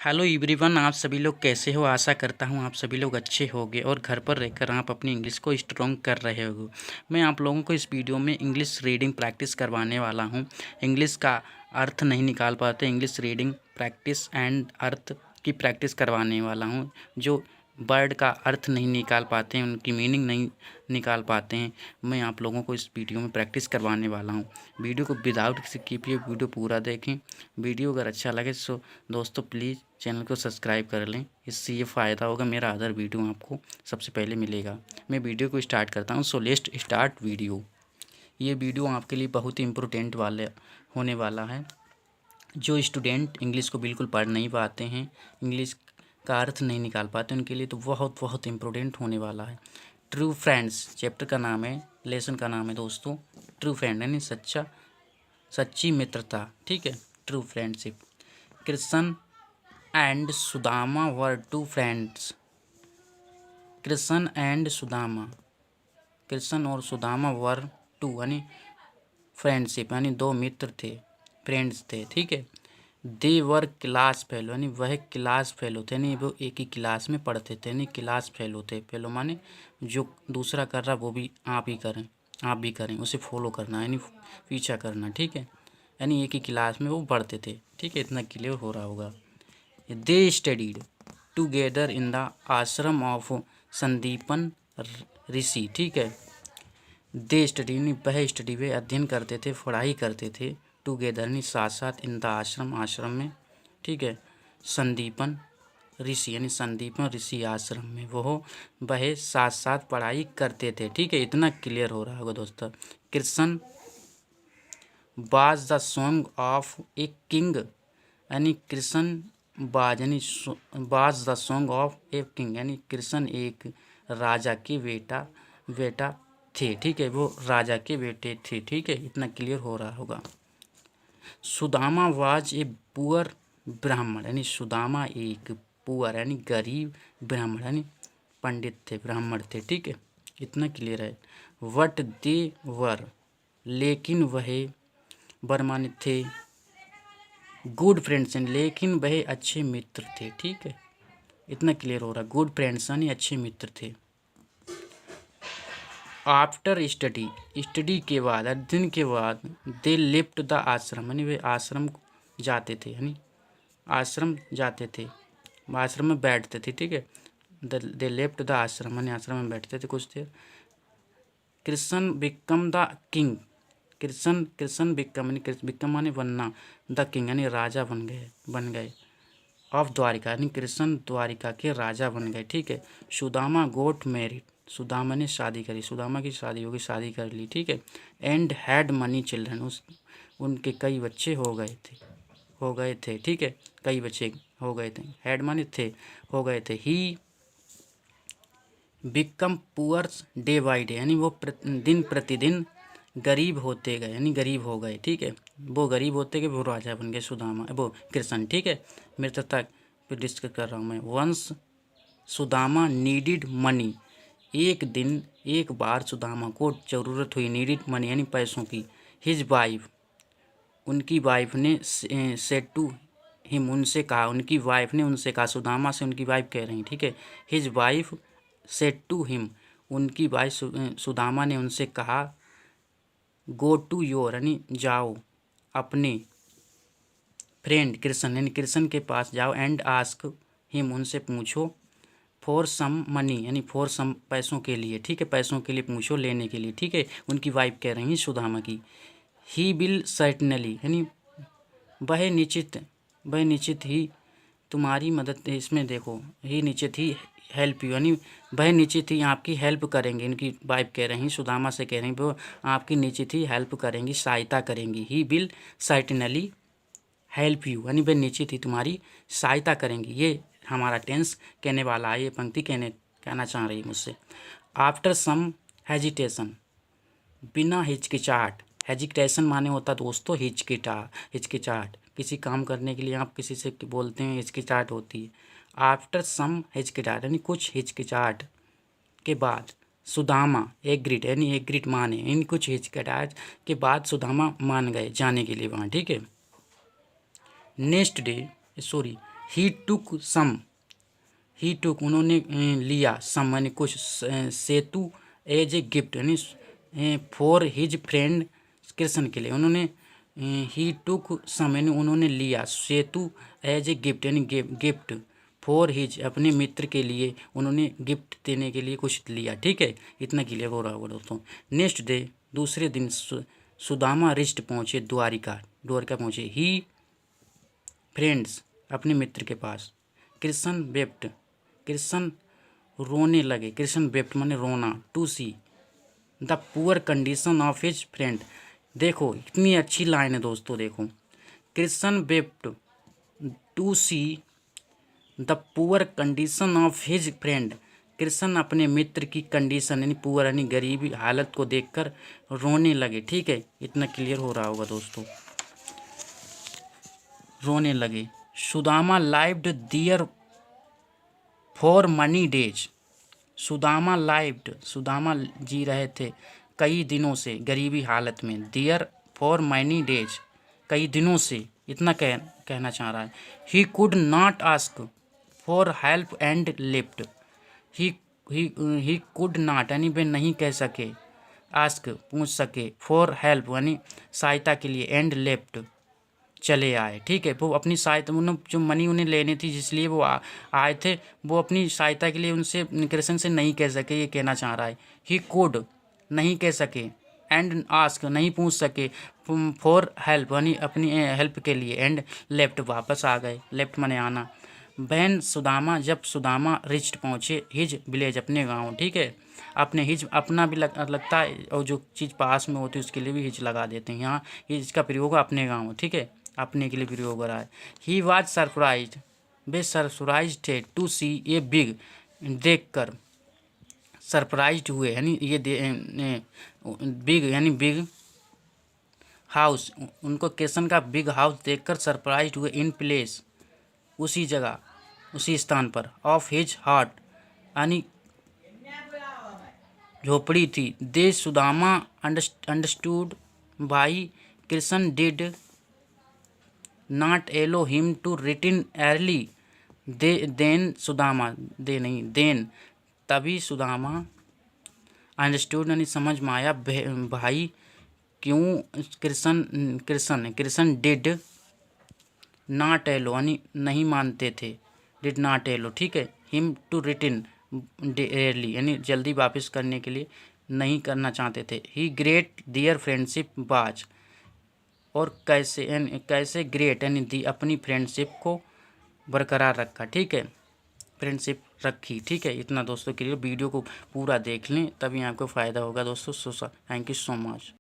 Hello everyone, आप सभी लोग कैसे हो। आशा करता हूँ आप सभी लोग अच्छे होंगे और घर पर रहकर आप अपनी इंग्लिश को स्ट्रॉन्ग कर रहे हो। मैं आप लोगों को इस वीडियो में इंग्लिश रीडिंग प्रैक्टिस करवाने वाला हूँ। इंग्लिश का अर्थ नहीं निकाल पाते, English reading practice and earth की प्रैक्टिस करवाने वाला हूँ। जो वर्ड का अर्थ नहीं निकाल पाते हैं, उनकी मीनिंग नहीं निकाल पाते हैं, मैं आप लोगों को इस वीडियो में प्रैक्टिस करवाने वाला हूँ। वीडियो को विदाउट स्किप ये वीडियो पूरा देखें। वीडियो अगर अच्छा लगे सो दोस्तों प्लीज़ चैनल को सब्सक्राइब कर लें। इससे ये फ़ायदा होगा, मेरा अदर वीडियो आपको सबसे पहले मिलेगा। मैं वीडियो को स्टार्ट करता हूँ। So let's start video. ये वीडियो आपके लिए बहुत ही इम्पोर्टेंट होने वाला है। जो स्टूडेंट इंग्लिश को बिल्कुल पढ़ नहीं पाते हैं, इंग्लिश का अर्थ नहीं निकाल पाते, उनके लिए तो बहुत बहुत इम्पोर्टेंट होने वाला है। ट्रू फ्रेंड्स चैप्टर का नाम है, लेसन का नाम है दोस्तों ट्रू फ्रेंड, यानी सच्ची मित्रता। ठीक है, true friendship. Krishna and Sudama were two friends. Krishna और सुदामा वर टू यानी फ्रेंडशिप, यानी दो मित्र थे, फ्रेंड्स थे। ठीक है। दे वर क्लास फेलो, यानी वह क्लास फेलो थे, यानी वो एक ही क्लास में पढ़ते थे, यानी क्लास फेलो थे। फेलो माने जो दूसरा कर रहा वो भी आप भी करें, उसे फॉलो करना, यानी पीछा करना। ठीक है, यानी एक ही क्लास में वो पढ़ते थे। ठीक है, इतना क्लियर हो रहा होगा। दे स्टडीड टुगेदर इन द आश्रम ऑफ संदीपन ऋषि। ठीक है, दे स्टडी यानी वह स्टडी, वे अध्ययन करते थे, पढ़ाई करते थे। टुगेदर यानी साथ साथ, इन द आश्रम में। ठीक है, संदीपन ऋषि यानी संदीपन ऋषि आश्रम में वह साथ साथ पढ़ाई करते थे। ठीक है, इतना क्लियर हो रहा होगा दोस्तों। Krishna was the song of a king, यानी Krishna was the song of a king, यानी कृष्ण एक राजा के बेटा थे। ठीक है, वो राजा के बेटे थे। ठीक है, इतना क्लियर हो रहा होगा। सुदामा वाज ए पुअर ब्राह्मण, यानी सुदामा एक पुअर यानी गरीब ब्राह्मण, यानी पंडित थे, ब्राह्मण थे। ठीक है, इतना क्लियर है। वट दे वर, लेकिन वह बरमाने थे। गुड फ्रेंड्स, लेकिन वह अच्छे मित्र थे। ठीक है, इतना क्लियर हो रहा है। गुड फ्रेंड्स यानी अच्छे मित्र थे। आफ्टर स्टडी के बाद, अध्ययन के बाद, दे लेफ्ट द आश्रम, यानी वे आश्रम जाते थे, यानी आश्रम जाते थे, आश्रम में बैठते थे। ठीक है, दे लेफ्ट द आश्रम यानी आश्रम में बैठते थे कुछ देर। Krishna became the king, Krishna became माने बनना, द किंग यानी राजा बन गए ऑफ द्वारिका, यानी कृष्ण द्वारिका के राजा बन गए। ठीक है। सुदामा गोट मैरिड, सुदामा ने शादी करी, सुदामा की शादी होगी, शादी कर ली। ठीक है। एंड हैड मनी चिल्ड्रन, उनके कई बच्चे हो गए थे। ठीक है, कई बच्चे हो गए थे, हैड माने थे, हो गए थे। He become poor day by day, यानी वो दिन प्रतिदिन गरीब होते गए, यानी गरीब हो गए। ठीक है, वो गरीब होते गए, वो राजा बन गए, सुदामा वो कृष्ण। ठीक है, मित्रता पे डिस्कस कर रहा हूँ मैं। वंस सुदामा नीडिड मनी, एक बार सुदामा को ज़रूरत हुई, नीडिड मनी यानी पैसों की। हिज वाइफ, उनकी वाइफ ने सेड टू हिम, उनसे कहा, उनकी वाइफ ने उनसे कहा, सुदामा से उनकी वाइफ कह रही। ठीक है, his wife said to him, उनकी वाइफ सुदामा ने उनसे कहा, गो टू योर यानी जाओ अपने फ्रेंड कृष्ण, यानी कृष्ण के पास जाओ। एंड आस्क हिम, उनसे पूछो। फॉर सम मनी यानी फॉर सम, पैसों के लिए। ठीक है, पैसों के लिए पूछो, लेने के लिए। ठीक है, उनकी वाइफ कह रही है सुदामा की। ही विल सर्टनली, यानी वह निश्चित ही तुम्हारी मदद, इसमें देखो, ही निश्चित ही हेल्प यू, यानी वह निश्चित ही आपकी हेल्प करेंगे। इनकी वाइफ कह रही, सुदामा से कह रही, वो आपकी निश्चित ही हेल्प करेंगी, सहायता करेंगी। He will certainly help you, यानी वह निश्चित ही तुम्हारी सहायता करेंगी। ये हमारा टेंस कहने वाला है, ये पंक्ति कहना चाह रही है मुझसे। आफ्टर सम हेजिटेशन, बिना हिचकिचाहट, हेजिटेशन माने होता दोस्तों हिचकिचाहट, किसी काम करने के लिए आप किसी से बोलते हैं, हिचकिचाहट होती है। आफ्टर सम हिचकिचाहट यानी कुछ हिचकिचाहट के बाद, सुदामा एग्रीड, यानी एग्रीड माने, इन कुछ हिचकिचाहट के बाद सुदामा मान गए जाने के लिए वहाँ। ठीक है। नेक्स्ट डे ही टुक सम, ही टुक उन्होंने लिया, सम यानी कुछ, सेतु एज ए गिफ्ट यानी फॉर हिज फ्रेंड कृष्ण के लिए उन्होंने, ही टुक सम यानी उन्होंने लिया, सेतु एज ए गिफ्ट यानी गिफ्ट, फॉर हिज अपने मित्र के लिए उन्होंने गिफ्ट देने के लिए कुछ लिया। ठीक है, इतना क्लियर हो रहा होगा दोस्तों। नेक्स्ट डे दूसरे दिन सुदामा रिस्ट पहुँचे द्वारिका, द्वारिका पहुँचे। ही फ्रेंड्स अपने मित्र के पास। कृष्ण वेप्ट, कृष्ण रोने लगे, कृष्ण वेप्ट माने रोना। To see the poor condition of his friend, देखो इतनी अच्छी लाइन है दोस्तों, देखो Krishna wept to see the poor condition of his friend, कृष्ण अपने मित्र की कंडीशन यानी पुअर यानी गरीबी हालत को देखकर रोने लगे। ठीक है, इतना क्लियर हो रहा होगा दोस्तों, रोने लगे। Sudama lived there for many days, Sudama lived Sudama जी रहे थे कई दिनों से गरीबी हालत में, दियर फॉर मैनी डेज कई दिनों से, इतना कहना चाह रहा है। He could not ask for help and left, he could not यानी वे नहीं कह सके, आस्क पूछ सके, फॉर हेल्प यानी सहायता के लिए, एंड लेफ्ट चले आए। ठीक है, वो अपनी सहायता, उन्होंने जो मनी उन्हें लेनी थी जिसलिए वो आए थे, वो अपनी सहायता के लिए उनसे कृष्ण से नहीं कह सके, ये कहना चाह रहा है। ही कुड नहीं कह सके, एंड आस्क नहीं पूछ सके, फॉर हेल्प यानी अपनी हेल्प के लिए, एंड लेफ्ट वापस आ गए, लेफ्ट माने आना। बैन सुदामा जब सुदामा रिच्ड पहुँचे हिज विलेज अपने गाँव। ठीक है, अपने हिज अपना भी लगता है, और जो चीज़ पास में होती है उसके लिए भी हिज लगा देते हैं, यहाँ हिज का प्रयोग अपने गाँव। ठीक है, अपने के लिए प्रयोग हो रहा है। He was surprise, way surprise थे, टू सी ए बिग देख कर, सरप्राइज हुए यानी ये बिग यानी बिग हाउस, उनको कृष्ण का बिग हाउस देखकर सरप्राइज हुए, इन प्लेस उसी जगह उसी स्थान पर, ऑफ हिज हार्ट यानी झोपड़ी थी। They Sudama understood why Krishna did not allow him to return early, then Sudama, they नहीं देन तभी सुदामा, अंडरस्टूड यानी समझ में आया, भाई क्यों कृष्ण डिड नॉट एलो यानी नहीं मानते थे, डिड नॉट एलो। ठीक है, हिम टू रिटर्न अर्ली यानी जल्दी वापस करने के लिए नहीं करना चाहते थे। ही ग्रेट दियर फ्रेंडशिप बाज, और कैसे ग्रेट यानी दी अपनी फ्रेंडशिप को बरकरार रखा। ठीक है, फ्रेंडशिप रखी। ठीक है, इतना दोस्तों के लिए वीडियो को पूरा देख लें तभी आपको फ़ायदा होगा दोस्तों। Thank you so much.